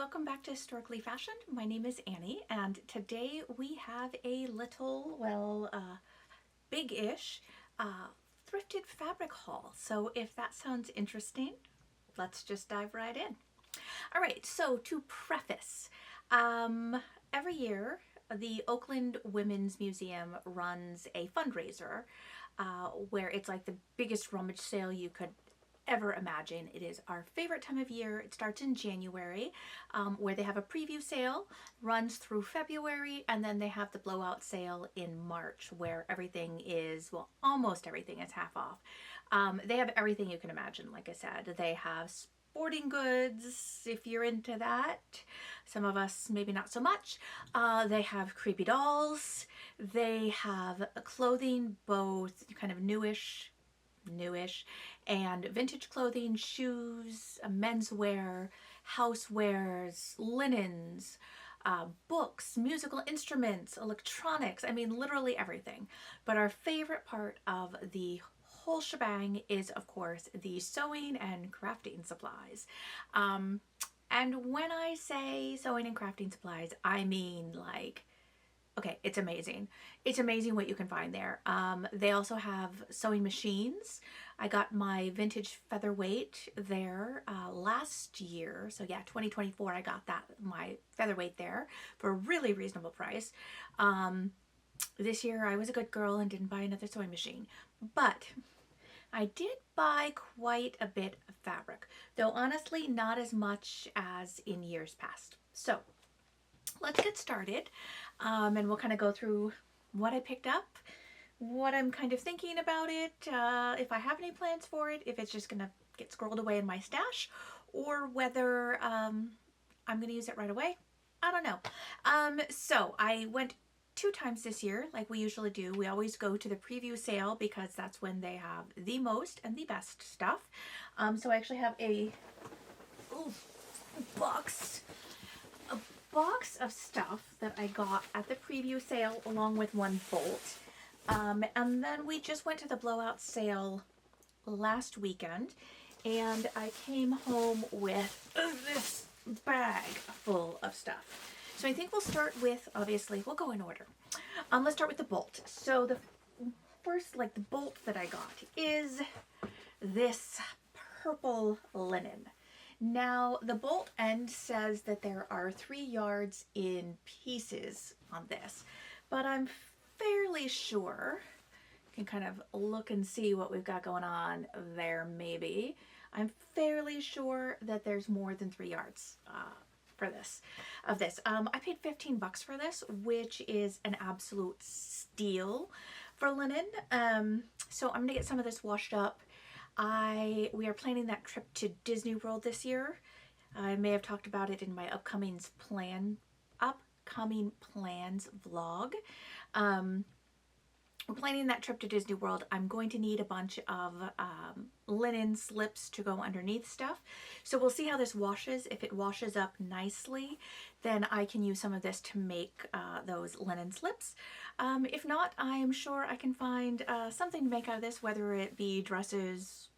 welcome back to Historically Fashioned. My name is Annie, and today we have a little, big-ish thrifted fabric haul. So if that sounds interesting, let's just dive right in. All right, so to preface, every year the Oakland Women's Museum runs a fundraiser where it's like the biggest rummage sale you could ever imagine. It is our favorite time of year. It starts in January, where they have a preview sale, runs through February, and then they have the blowout sale in March, where everything is, well, almost everything is half off. They have everything you can imagine. Like I said, they have sporting goods, if you're into that. Some of us, maybe not so much. They have creepy dolls. They have clothing, both kind of newish and vintage clothing, shoes, menswear, housewares, linens, books, musical instruments, electronics. I mean, literally everything. But our favorite part of the whole shebang is, of course, the sewing and crafting supplies. And when I say sewing and crafting supplies, I mean like, okay, it's amazing. It's amazing what you can find there. They also have sewing machines. I got my vintage featherweight there last year. So yeah, 2024, I got my featherweight there for a really reasonable price. This year I was a good girl and didn't buy another sewing machine. But I did buy quite a bit of fabric, though honestly not as much as in years past. So let's get started, and we'll kind of go through what I picked up, what I'm kind of thinking about it, if I have any plans for it, if it's just gonna get squirreled away in my stash, or whether I'm gonna use it right away. I don't know. So I went 2 times this year, like we usually do. We always go to the preview sale because that's when they have the most and the best stuff. So I actually have a box of stuff that I got at the preview sale along with one bolt. And then we just went to the blowout sale last weekend and I came home with this bag full of stuff. So I think we'll start with, obviously, we'll go in order. Let's start with the bolt. So the first, the bolt that I got is this purple linen. Now, the bolt end says that there are 3 yards in pieces on this, but I'm fairly sure, you can kind of look and see what we've got going on there maybe. I'm fairly sure that there's more than 3 yards of this. I paid 15 bucks for this, which is an absolute steal for linen. So I'm gonna get some of this washed up. We are planning that trip to Disney World this year. I may have talked about it in my upcoming plans vlog. We're planning that trip to Disney World. I'm going to need a bunch of linen slips to go underneath stuff. So we'll see how this washes. If it washes up nicely, then I can use some of this to make those linen slips. If not, I am sure I can find something to make out of this, whether it be dresses,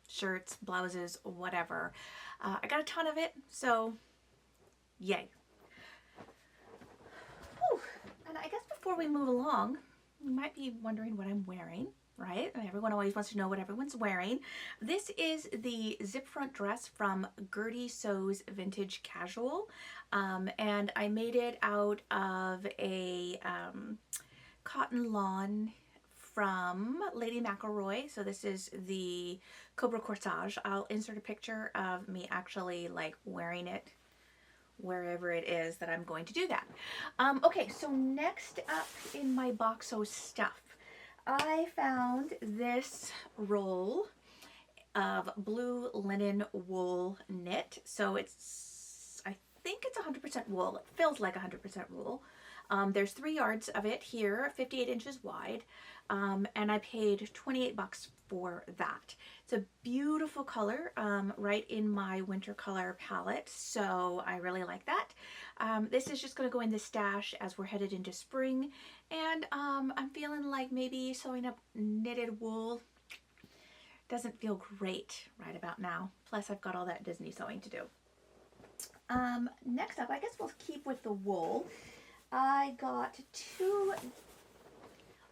shirts, blouses, whatever. I got a ton of it, so yay. Whew. And I guess before we move along, you might be wondering what I'm wearing, right? Everyone always wants to know what everyone's wearing. This is the zip front dress from Gertie Sews Vintage Casual, and I made it out of a cotton lawn from Lady McElroy. So this is the Cobra Corsage. I'll insert a picture of me actually wearing it wherever it is that I'm going to do that. Okay, so next up in my box of stuff, I found this roll of blue linen wool knit. So I think it's 100% wool. It feels like 100% wool. There's 3 yards of it here, 58 inches wide, and I paid 28 bucks for that. It's a beautiful color, right in my winter color palette, so I really like that. This is just going to go in the stash as we're headed into spring, and I'm feeling like maybe sewing up knitted wool doesn't feel great right about now. Plus I've got all that Disney sewing to do. Next up, I guess we'll keep with the wool. I got two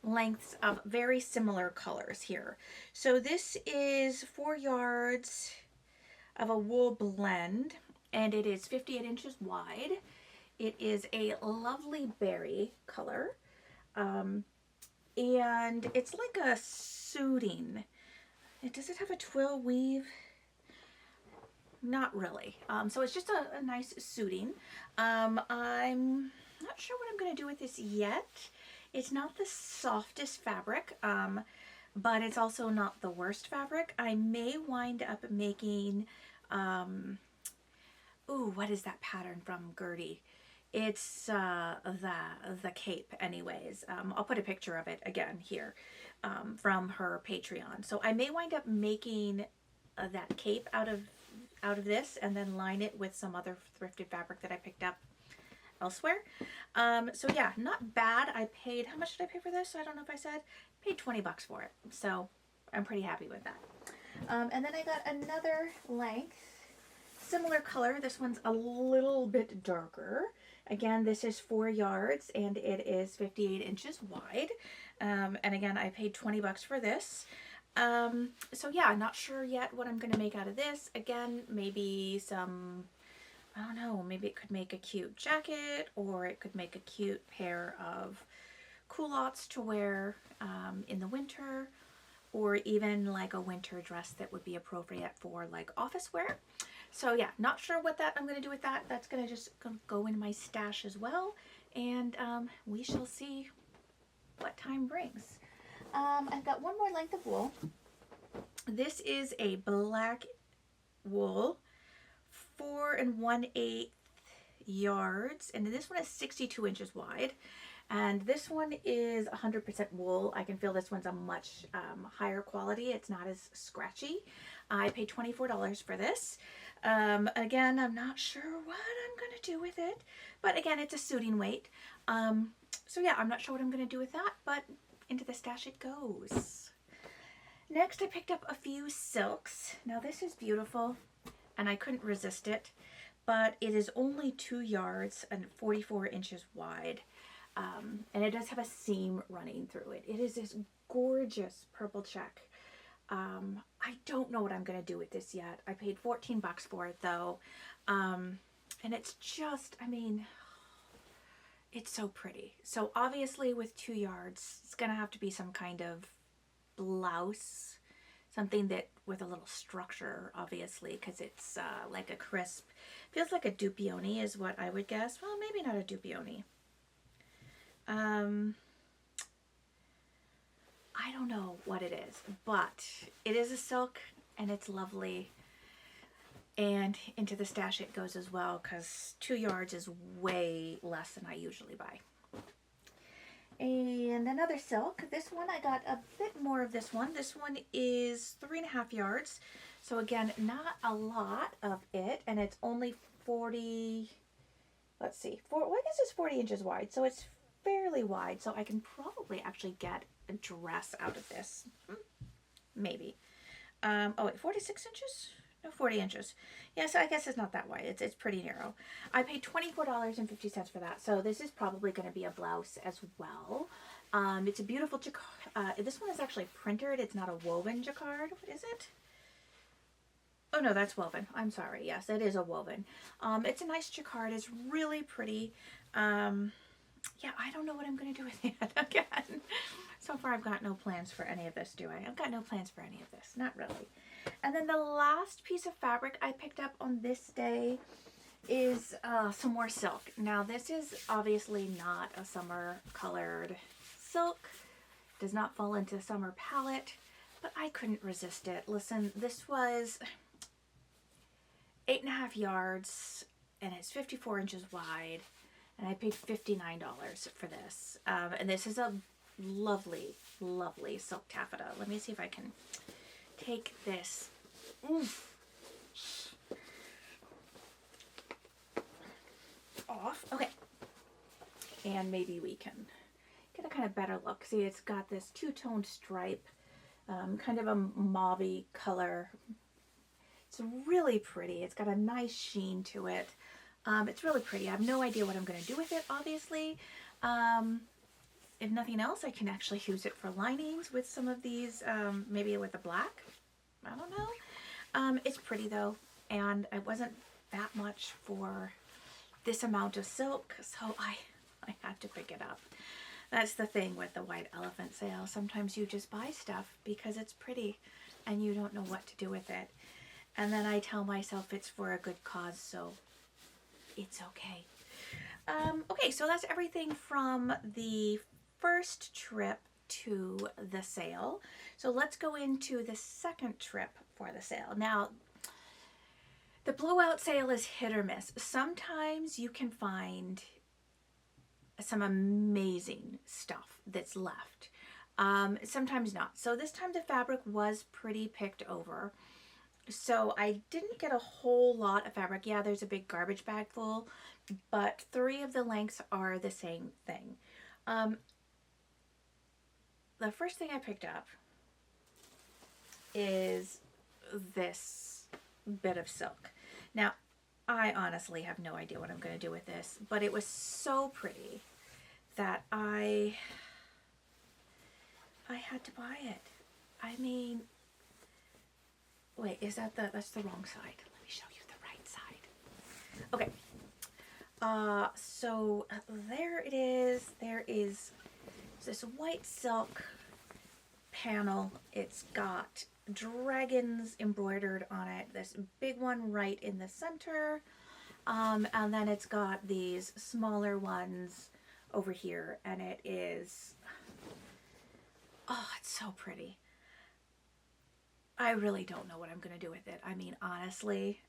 lengths of very similar colors here. So this is 4 yards of a wool blend, and it is 58 inches wide. It is a lovely berry color, and it's like a suiting. Does it have a twill weave? Not really. So it's just a nice suiting. I'm not sure what I'm going to do with this yet. It's not the softest fabric, but it's also not the worst fabric. I may wind up making, ooh, what is that pattern from Gertie? It's the cape anyways. I'll put a picture of it again here from her Patreon. So I may wind up making that cape out of this and then line it with some other thrifted fabric that I picked up elsewhere. So yeah, not bad. I paid, how much did I pay for this? I don't know if I said. Paid 20 bucks for it. So I'm pretty happy with that. And then I got another length, similar color. This one's a little bit darker. Again, this is 4 yards and it is 58 inches wide. And again, I paid 20 bucks for this. So yeah, not sure yet what I'm going to make out of this. Again, maybe some, I don't know, maybe it could make a cute jacket, or it could make a cute pair of culottes to wear in the winter, or even like a winter dress that would be appropriate for like office wear. So yeah, not sure what I'm going to do with that. That's going to just go in my stash as well, and we shall see what time brings. I've got one more length of wool. This is a black wool, 4 1/8 yards, and this one is 62 inches wide. And this one is 100% wool. I can feel this one's a much higher quality. It's not as scratchy. I paid $24 for this. Again, I'm not sure what I'm going to do with it, but again, it's a suiting weight. So yeah, I'm not sure what I'm going to do with that, but into the stash it goes. Next, I picked up a few silks. Now this is beautiful, and I couldn't resist it, but it is only 2 yards and 44 inches wide. And it does have a seam running through it. It is this gorgeous purple check. I don't know what I'm going to do with this yet. I paid 14 bucks for it though. And it's just, I mean, it's so pretty. So obviously with 2 yards, it's going to have to be some kind of blouse, something that with a little structure, obviously, because it's like a crisp, feels like a dupioni is what I would guess. Well, maybe not a dupioni. I don't know what it is, but it is a silk and it's lovely. And into the stash it goes as well, because 2 yards is way less than I usually buy. And another silk. This one, I got a bit more of this one. This one is 3.5 yards. So again, not a lot of it, and it's only 40, let's see, I guess it's 40 inches wide. So it's fairly wide, so I can probably actually get a dress out of this. Maybe. Oh wait, 46 inches? No, 40 inches. Yeah, so I guess it's not that wide. It's pretty narrow. I paid $24.50 for that, so this is probably going to be a blouse as well. It's a beautiful jacquard. This one is actually printed. It's not a woven jacquard. What is it? Oh no, that's woven. I'm sorry. Yes, it is a woven. It's a nice jacquard. It's really pretty. Yeah, I don't know what I'm going to do with it again. So far, I've got no plans for any of this, do I? I've got no plans for any of this. Not really. And then the last piece of fabric I picked up on this day is some more silk. Now, this is obviously not a summer colored silk. Does not fall into the summer palette, but I couldn't resist it. Listen, this was 8.5 yards, and it's 54 inches wide. And I paid $59 for this. And this is a lovely, lovely silk taffeta. Let me see if I can take this off. Okay. And maybe we can get a kind of better look. See, it's got this two-toned stripe, kind of a mauve-y color. It's really pretty. It's got a nice sheen to it. It's really pretty. I have no idea what I'm going to do with it, obviously. If nothing else, I can actually use it for linings with some of these, maybe with the black. I don't know. It's pretty though, and it wasn't that much for this amount of silk, so I had to pick it up. That's the thing with the white elephant sale. Sometimes you just buy stuff because it's pretty and you don't know what to do with it. And then I tell myself it's for a good cause, so it's okay. Okay, so that's everything from the first trip to the sale. So let's go into the second trip for the sale. Now, the blowout sale is hit or miss. Sometimes you can find some amazing stuff that's left. Sometimes not. So this time the fabric was pretty picked over. So I didn't get a whole lot of fabric. Yeah, there's a big garbage bag full, but 3 of the lengths are the same thing. The first thing I picked up is this bit of silk. Now, I honestly have no idea what I'm going to do with this, but it was so pretty that I had to buy it. I mean, wait, is that that's the wrong side. Let me show you the right side. Okay. So there it is. There is this white silk panel. It's got dragons embroidered on it. This big one right in the center. And then it's got these smaller ones over here. And it is, oh, it's so pretty. I really don't know what I'm going to do with it. I mean, honestly,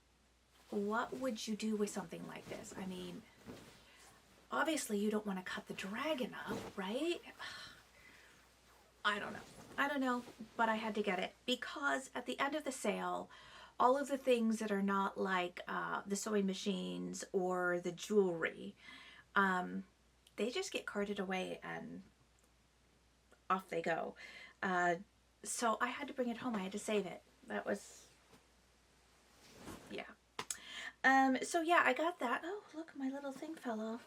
what would you do with something like this? I mean, obviously you don't want to cut the dragon up, right? I don't know. I don't know, but I had to get it because at the end of the sale, all of the things that are not like the sewing machines or the jewelry, they just get carted away and off they go. So I had to bring it home. I had to save it. That was, yeah. So yeah, I got that. Oh, look, my little thing fell off.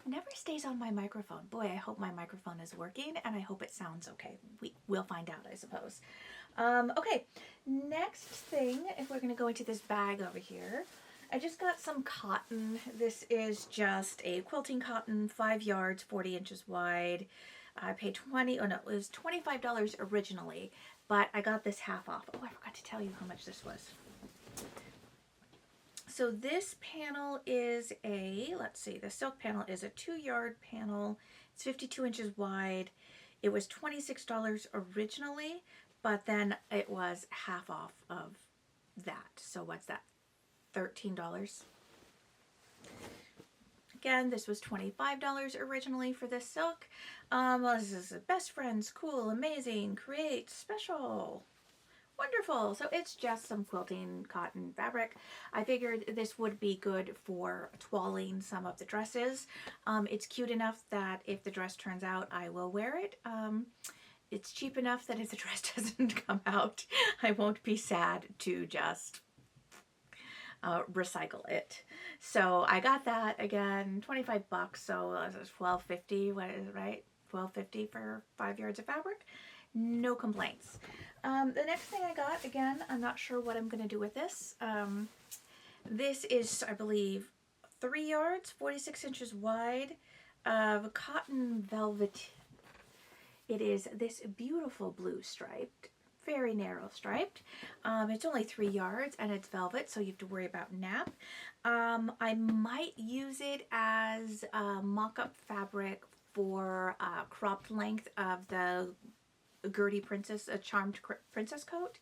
Never stays on my microphone. Boy, I hope my microphone is working and I hope it sounds okay. We'll find out, I suppose. Okay, next thing, if we're going to go into this bag over here, I just got some cotton. This is just a quilting cotton, 5 yards, 40 inches wide. I paid it was $25 originally, but I got this half off. Oh, I forgot to tell you how much this was. So this panel is let's see, the silk panel is a 2-yard panel. It's 52 inches wide. It was $26 originally, but then it was half off of that. So what's that? $13. Again, this was $25 originally for this silk. Well, this is best friends, cool, amazing, create, special. Wonderful. So it's just some quilting cotton fabric. I figured this would be good for toiling some of the dresses. It's cute enough that if the dress turns out, I will wear it. It's cheap enough that if the dress doesn't come out, I won't be sad to just recycle it. So I got that again, 25 bucks. So it's $12.50. What is it, right? $12.50 for 5 yards of fabric. No complaints. The next thing I got, again, I'm not sure what I'm going to do with this. This is, I believe, 3 yards, 46 inches wide of cotton velvet. It is this beautiful blue striped, very narrow striped. It's only 3 yards and it's velvet, so you have to worry about nap. I might use it as mock-up fabric for cropped length of the Gertie Princess, a charmed princess coat.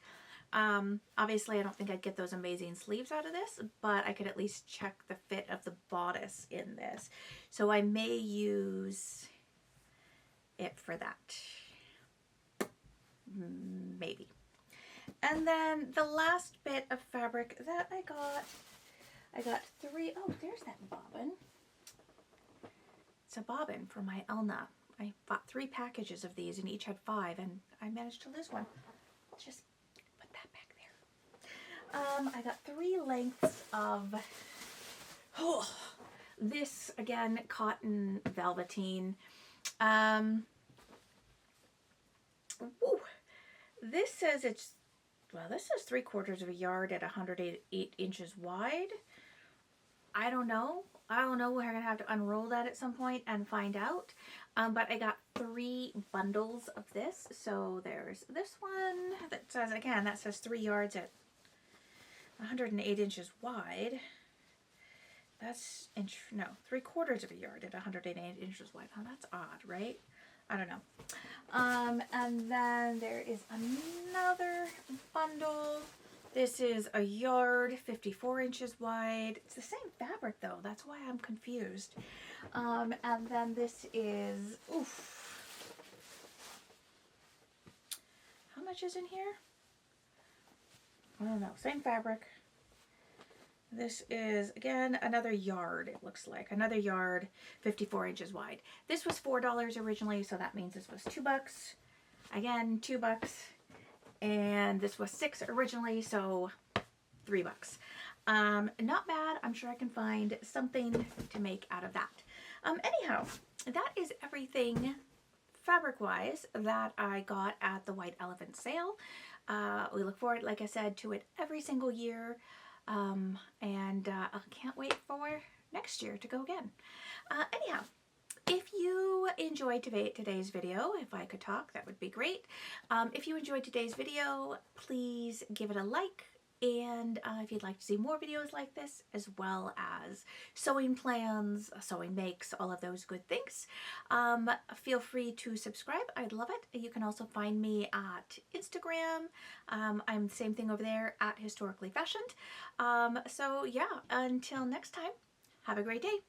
Obviously I don't think I'd get those amazing sleeves out of this, but I could at least check the fit of the bodice in this. So I may use it for that. Maybe. And then the last bit of fabric that I got 3, oh, there's that bobbin. It's a bobbin for my Elna. I bought 3 packages of these and each had 5 and I managed to lose one. Let's just put that back I got 3 lengths of, this, again, cotton velveteen. Woo. This says it's, well, this says 3/4 of a yard at 108 inches wide. I don't know. We're going to have to unroll that at some point and find out. But I got 3 bundles of this. So there's this one that says, again, that says 3 yards at 108 inches wide. That's, no, 3/4 of a yard at 108 inches wide. Oh, that's odd, right? I don't know. And then there is another bundle. This is a yard, 54 inches wide. It's the same fabric though. That's why I'm confused. And then this is, oof. How much is in here? I don't know. Same fabric. This is, again, another yard, it looks like. Another yard, 54 inches wide. This was $4 originally, so that means this was $2. Again, $2. And this was $6 originally, so $3. Not bad. I'm sure I can find something to make out of that. Anyhow, that is everything fabric-wise that I got at the White Elephant sale. We look forward, like I said, to it every single year. I can't wait for next year to go again. Anyhow, if you enjoyed today's video, if I could talk, that would be great. If you enjoyed today's video, please give it a like. And if you'd like to see more videos like this, as well as sewing plans, sewing makes, all of those good things, feel free to subscribe. I'd love it. You can also find me at Instagram. I'm the same thing over there, at Historically Fashioned. So yeah, until next time, have a great day.